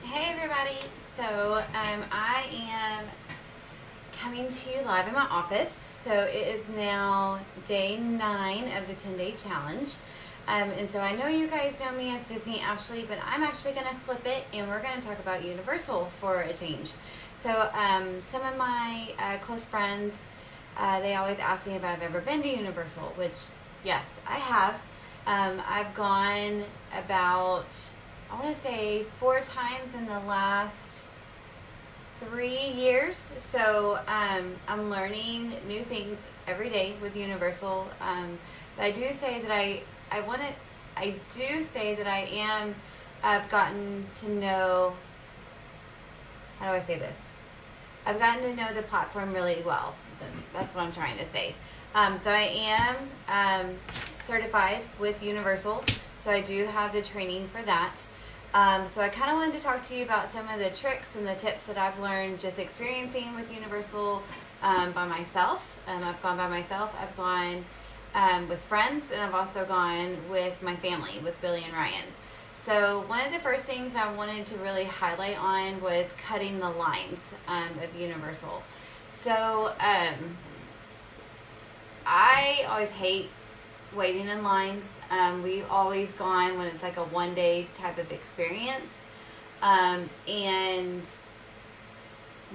Hey everybody! So I am coming to you live in my office. So it is now day 9 of the 10-day challenge. And so I know you guys know me as Disney Ashley, but I'm actually going to flip it and we're going to talk about Universal for a change. So some of my close friends, they always ask me if I've ever been to Universal, which yes, I have. I've gone about, I want to say 4 times in the last 3 years. So I'm learning new things every day with Universal. But I do say that I do say that I've gotten to know, how do I say this? I've gotten to know the platform really well. That's what I'm trying to say. So I am certified with Universal. So I do have the training for that. So I kind of wanted to talk to you about some of the tricks and the tips that I've learned just experiencing with Universal by myself. I've gone by myself. I've gone with friends, and I've also gone with my family, with Billy and Ryan. So one of the first things I wanted to really highlight on was cutting the lines of Universal. So I always hate waiting in lines. We've always gone when it's like a one-day type of experience. And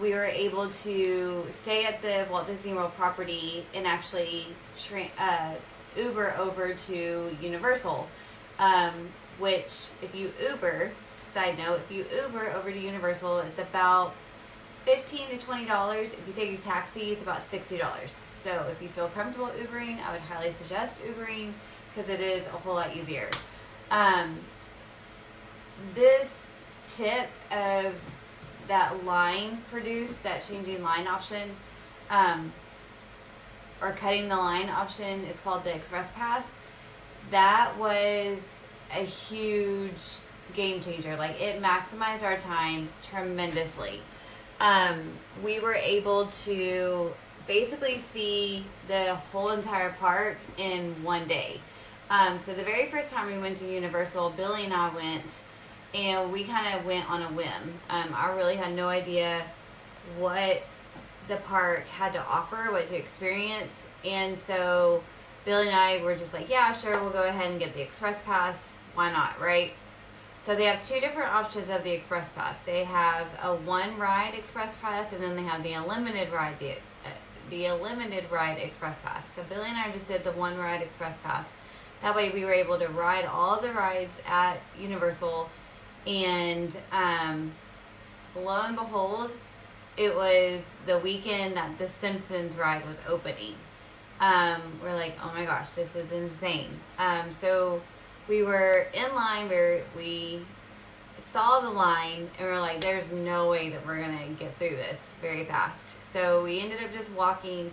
we were able to stay at the Walt Disney World property and actually Uber over to Universal. Which, if you Uber, side note, if you Uber over to Universal, it's about $15 to $20. If you take a taxi, it's about $60. So if you feel comfortable Ubering, I would highly suggest Ubering because it is a whole lot easier. This tip of that line produced, that changing line option, or cutting the line option, it's called the Express Pass. That was a huge game changer. Like, it maximized our time tremendously. We were able to basically see the whole entire park in one day. So the very first time we went to Universal, Billy and I went, and we kind of went on a whim. I really had no idea what the park had to offer, what to experience, and so Billy and I were just like, yeah, sure, we'll go ahead and get the Express Pass. Why not, right? So they have 2 different options of the Express Pass. They have a one-ride Express Pass, and then they have the unlimited ride, the unlimited ride Express Pass. So Billy and I just did the one-ride Express Pass. That way we were able to ride all the rides at Universal, and lo and behold, it was the weekend that the Simpsons ride was opening. We're like, oh my gosh, this is insane. So we were in line where we saw the line and we're like, there's no way that we're going to get through this very fast. So we ended up just walking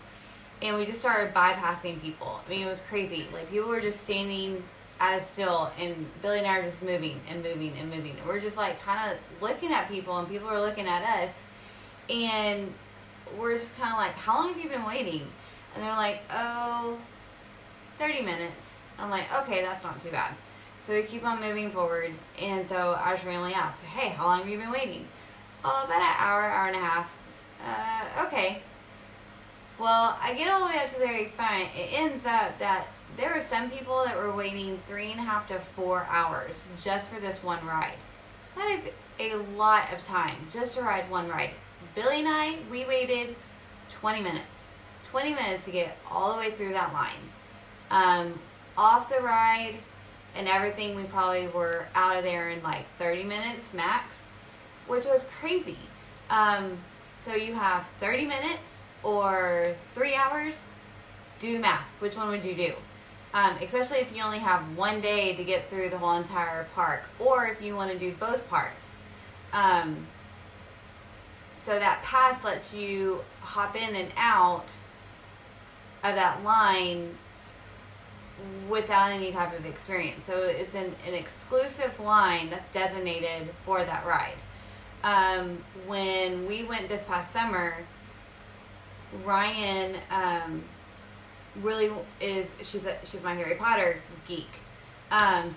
and we just started bypassing people. I mean, it was crazy. Like, people were just standing at a still and Billy and I were just moving and moving and moving. And we're just like kind of looking at people and people were looking at us. And we're just kind of like, how long have you been waiting? And they're like, oh, 30 minutes. I'm like, okay, that's not too bad. So we keep on moving forward. And so I just randomly asked, hey, how long have you been waiting? Oh, about an hour, hour and a half. Okay. Well, I get all the way up to the very front. It ends up that there were some people that were waiting 3.5 to 4 hours just for this one ride. That is a lot of time just to ride one ride. Billy and I, we waited 20 minutes. 20 minutes to get all the way through that line. Off the ride and everything, we probably were out of there in like 30 minutes max, which was crazy. So you have 30 minutes or 3 hours. Do the math. Which one would you do? Especially if you only have one day to get through the whole entire park, or if you want to do both parks. So that pass lets you hop in and out of that line without any type of experience. So it's an exclusive line that's designated for that ride. When we went this past summer, Ryan really she's my Harry Potter geek.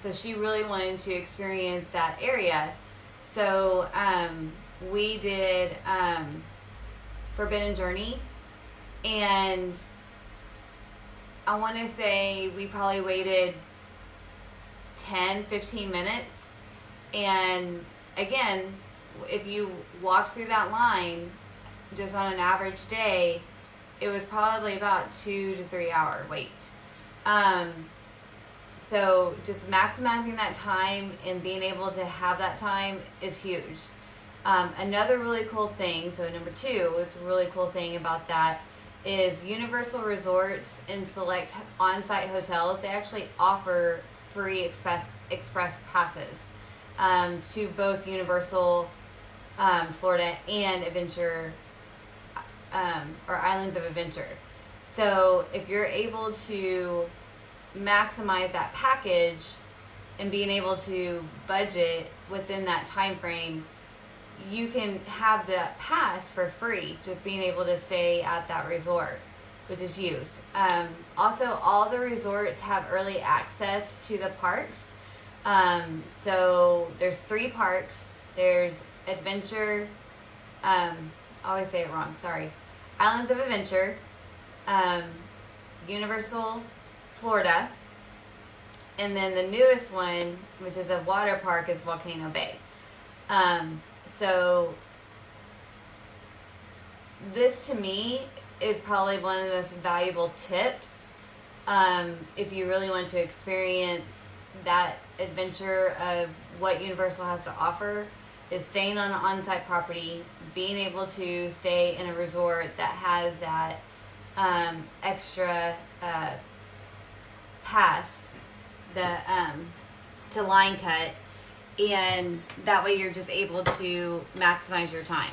So she really wanted to experience that area. So we did Forbidden Journey, and I want to say we probably waited 10-15 minutes. And again, if you walked through that line just on an average day, it was probably about 2 to 3 hour wait. So just maximizing that time and being able to have that time is huge. Another really cool thing, so number 2, it's a really cool thing about that is Universal Resorts and select on-site hotels. They actually offer free express passes to both Universal Florida and Adventure or Islands of Adventure. So if you're able to maximize that package and being able to budget within that time frame, you can have that pass for free, just being able to stay at that resort, which is huge. Also, all the resorts have early access to the parks. So there's 3 parks. There's Adventure, I always say it wrong, sorry. Islands of Adventure, Universal Florida, and then the newest one, which is a water park, is Volcano Bay. So this to me is probably one of the most valuable tips if you really want to experience that adventure of what Universal has to offer, is staying on an on-site property, being able to stay in a resort that has that extra pass, to line cut, and that way you're just able to maximize your time.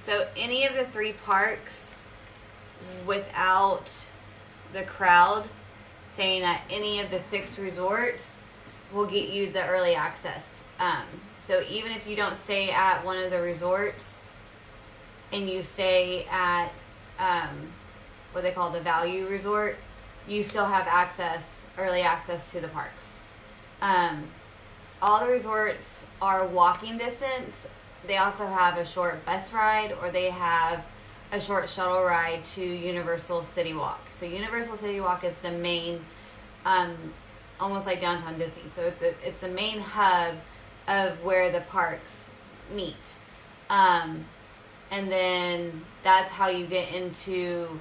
So any of the 3 parks without the crowd, staying at any of the 6 resorts will get you the early access. So even if you don't stay at one of the resorts and you stay at what they call the value resort, you still have early access to the parks. All the resorts are walking distance. They also have a short bus ride, or they have a short shuttle ride to Universal City Walk. So Universal City Walk is the main, almost like downtown Disney. So it's the main hub of where the parks meet. And then that's how you get into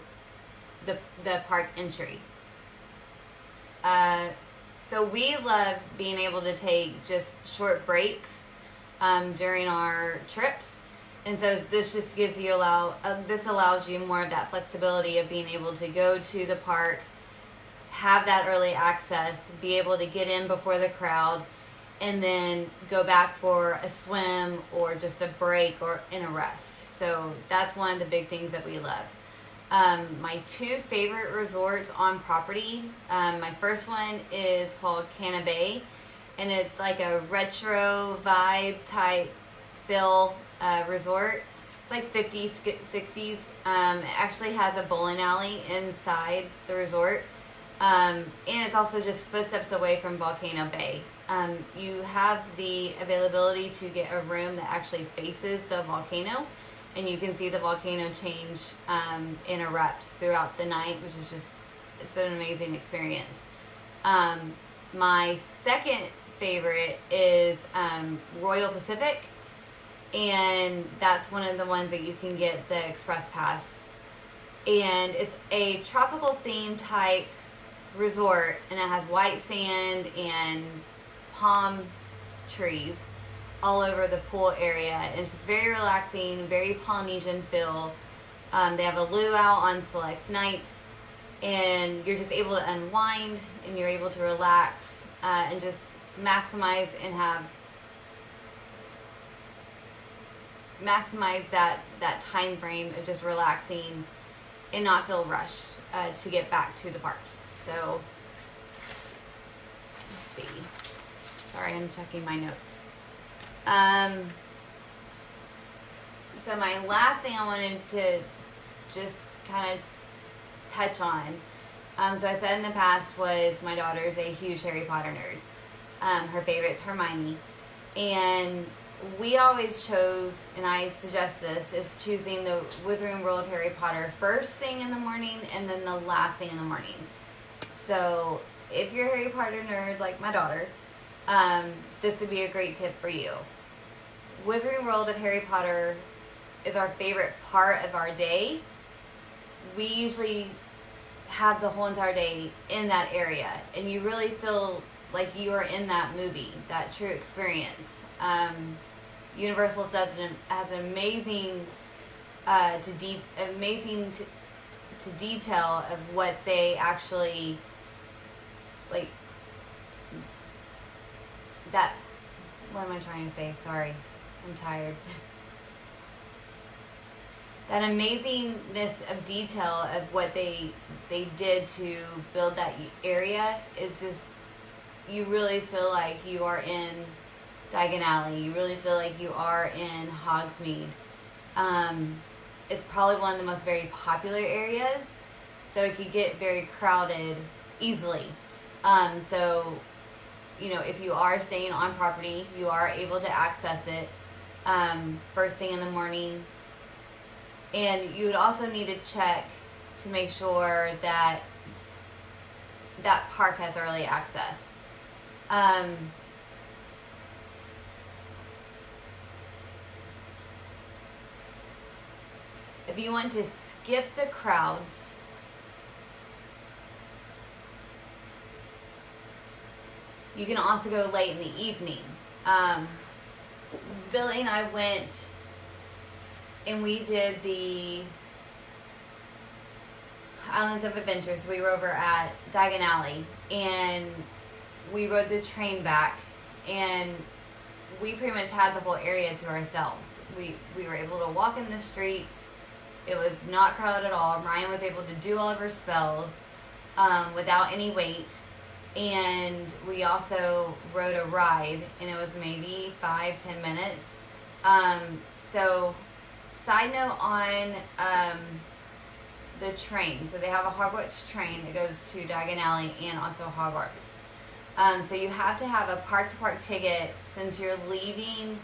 the park entry. So we love being able to take just short breaks during our trips, and so this just gives you this allows you more of that flexibility of being able to go to the park, have that early access, be able to get in before the crowd, and then go back for a swim or just a break or in a rest. So that's one of the big things that we love. My 2 favorite resorts on property, my first one is called Canna Bay, and it's like a retro vibe type feel resort. It's like 50s, 60s. It actually has a bowling alley inside the resort, and it's also just footsteps away from Volcano Bay. You have the availability to get a room that actually faces the volcano, and you can see the volcano change and erupt throughout the night, which is it's an amazing experience. My second favorite is Royal Pacific, and that's one of the ones that you can get the Express Pass. And it's a tropical theme type resort, and it has white sand and palm trees all over the pool area. And it's just very relaxing, very Polynesian feel. They have a luau on select nights, and you're just able to unwind and you're able to relax and just maximize that time frame of just relaxing and not feel rushed to get back to the parks. So let's see. Sorry, I'm checking my notes. So my last thing I wanted to just kind of touch on, so I said in the past was my daughter's a huge Harry Potter nerd. Her favorite's Hermione. And we always chose, and I suggest this, is choosing the Wizarding World of Harry Potter first thing in the morning and then the last thing in the morning. So if you're a Harry Potter nerd like my daughter, this would be a great tip for you. Wizarding World of Harry Potter is our favorite part of our day. We usually have the whole entire day in that area, and you really feel like you are in that movie, that true experience. Universal has an amazing to detail of what they actually like. That, what am I trying to say? Sorry, I'm tired. That amazingness of detail of what they did to build that area is just, you really feel like you are in Diagon Alley. You really feel like you are in Hogsmeade. It's probably one of the most very popular areas, so it could get very crowded easily. So, you know, if you are staying on property, you are able to access it first thing in the morning. And you would also need to check to make sure that that park has early access. If you want to skip the crowds, you can also go late in the evening. Billy and I went and we did the Islands of Adventure. So we were over at Diagon Alley and we rode the train back, and we pretty much had the whole area to ourselves. We were able to walk in the streets. It was not crowded at all. Ryan was able to do all of her spells without any wait. And we also rode a ride, and it was maybe 5-10 minutes. So, side note on the train. So they have a Hogwarts train that goes to Diagon Alley and also Hogwarts. So you have to have a park-to-park ticket since you're leaving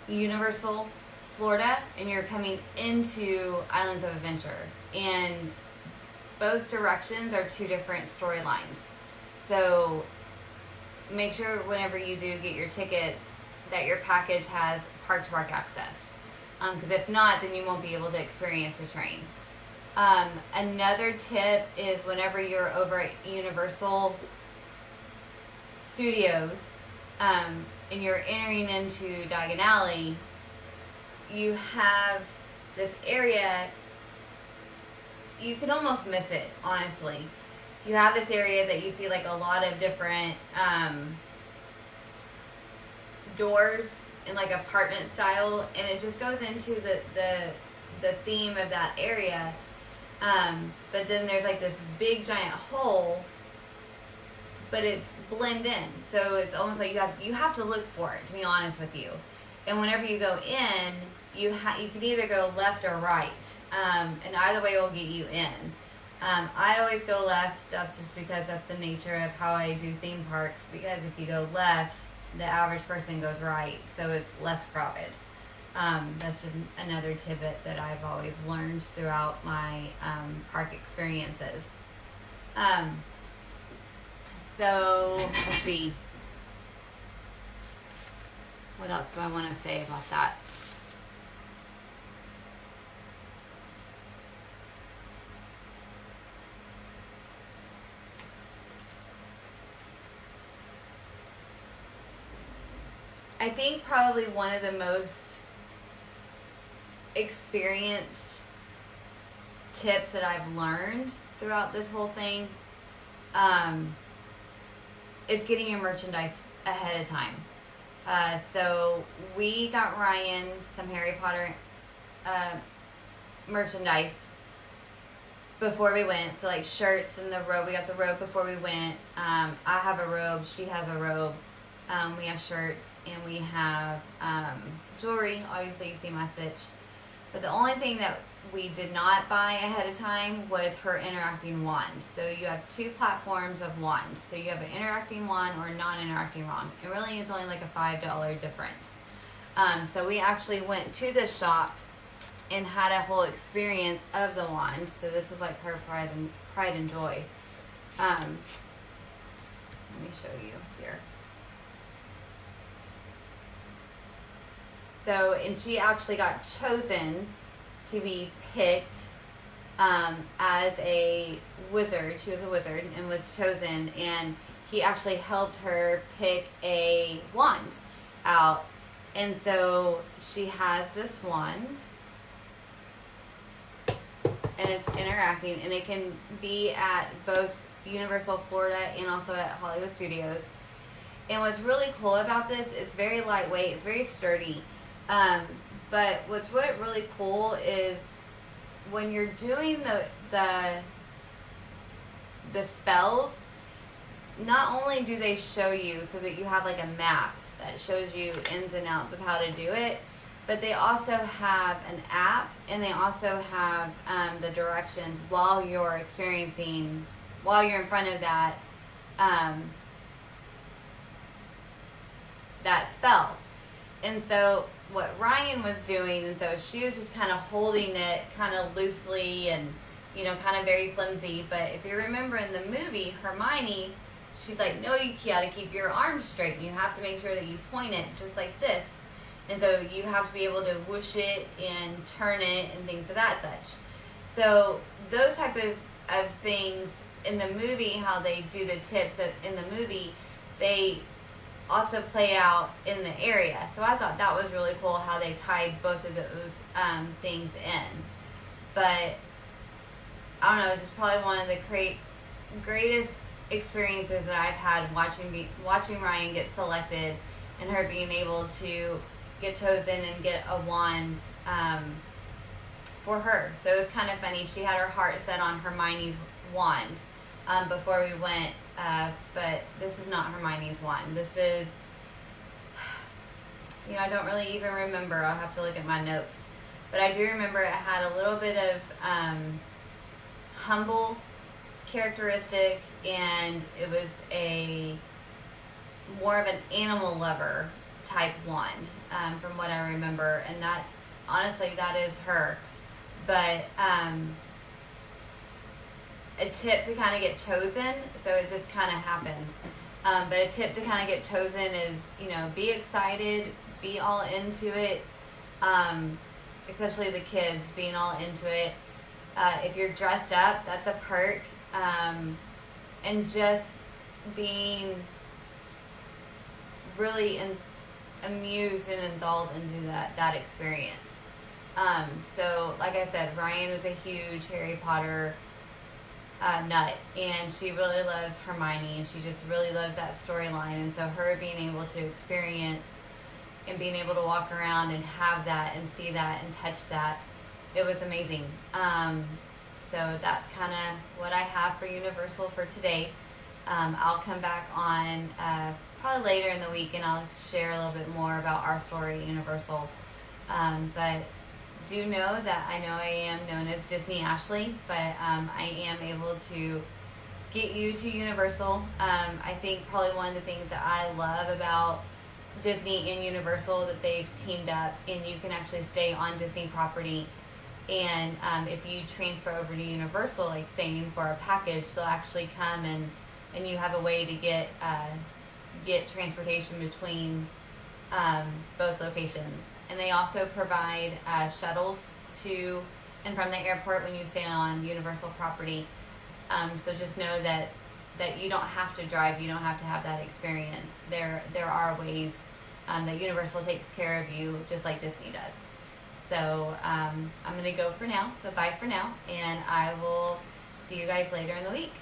Universal Florida and you're coming into Islands of Adventure. And both directions are two different storylines. So make sure whenever you do get your tickets that your package has park-to-park access. Because if not, then you won't be able to experience the train. Another tip is whenever you're over at Universal Studios and you're entering into Diagon Alley, you have this area, you can almost miss it, honestly. You have this area that you see like a lot of different doors in like apartment style, and it just goes into the theme of that area. But then there's like this big giant hole, but it's blend in, so it's almost like you have to look for it, to be honest with you. And whenever you go in, you can either go left or right, and either way will get you in. I always go left. That's just because that's the nature of how I do theme parks, because if you go left, the average person goes right, so it's less crowded. That's just another tidbit that I've always learned throughout my park experiences. So, let's see. What else do I want to say about that? I think probably one of the most experienced tips that I've learned throughout this whole thing is getting your merchandise ahead of time. So we got Ryan some Harry Potter merchandise before we went. So like shirts and the robe. We got the robe before we went. I have a robe. She has a robe. We have shirts and we have jewelry. Obviously, you see my stitch. But the only thing that we did not buy ahead of time was her interacting wand. So you have two platforms of wands. So you have an interacting wand or a non-interacting wand. And really it's only like a $5 difference. So we actually went to the shop and had a whole experience of the wand. So this is like her pride and joy. Let me show you here. So, and she actually got chosen to be picked as a wizard. She was a wizard and was chosen, and he actually helped her pick a wand out. And so she has this wand, and it's interacting, and it can be at both Universal Florida and also at Hollywood Studios. And what's really cool about this, it's very lightweight, it's very sturdy. But what's really cool is when you're doing the spells, not only do they show you so that you have like a map that shows you ins and outs of how to do it, but they also have an app, and they also have the directions while you're in front of that that spell. And so what Ryan was doing, and so she was just kind of holding it kind of loosely and, you know, kind of very flimsy. But if you remember in the movie, Hermione, she's like, no, you gotta keep your arms straight. You have to make sure that you point it just like this. And so you have to be able to whoosh it and turn it and things of that such. So those type of things in the movie, how they do the tips in the movie, they also play out in the area. So I thought that was really cool how they tied both of those things in. But I don't know, it's just probably one of the greatest experiences that I've had watching Ryan get selected and her being able to get chosen and get a wand for her. So it was kind of funny. She had her heart set on Hermione's wand before we went, but this is not Hermione's wand. This is, you know, I don't really even remember. I'll have to look at my notes. But I do remember it had a little bit of humble characteristic, and it was more of an animal lover type wand, from what I remember. And that, honestly, that is her. But a tip to kind of get chosen, so it just kind of happened. But a tip to kind of get chosen is, you know, be excited, be all into it, especially the kids being all into it. If you're dressed up, that's a perk. And just being really amused and enthralled into that experience. So, like I said, Ryan is a huge Harry Potter nut, and she really loves Hermione, and she just really loves that storyline. And so her being able to experience and being able to walk around and have that and see that and touch that, it was amazing. So that's kind of what I have for Universal for today. I'll come back on probably later in the week, and I'll share a little bit more about our story at Universal. But do know that I am known as Disney Ashley, but I am able to get you to Universal. I think probably one of the things that I love about Disney and Universal, that they've teamed up and you can actually stay on Disney property. And if you transfer over to Universal, like staying for a package, they'll actually come and you have a way to get transportation between both locations. And they also provide shuttles to and from the airport when you stay on Universal property. So just know that you don't have to drive, you don't have to have that experience. There are ways that Universal takes care of you, just like Disney does. So I'm going to go for now. So bye for now, and I will see you guys later in the week.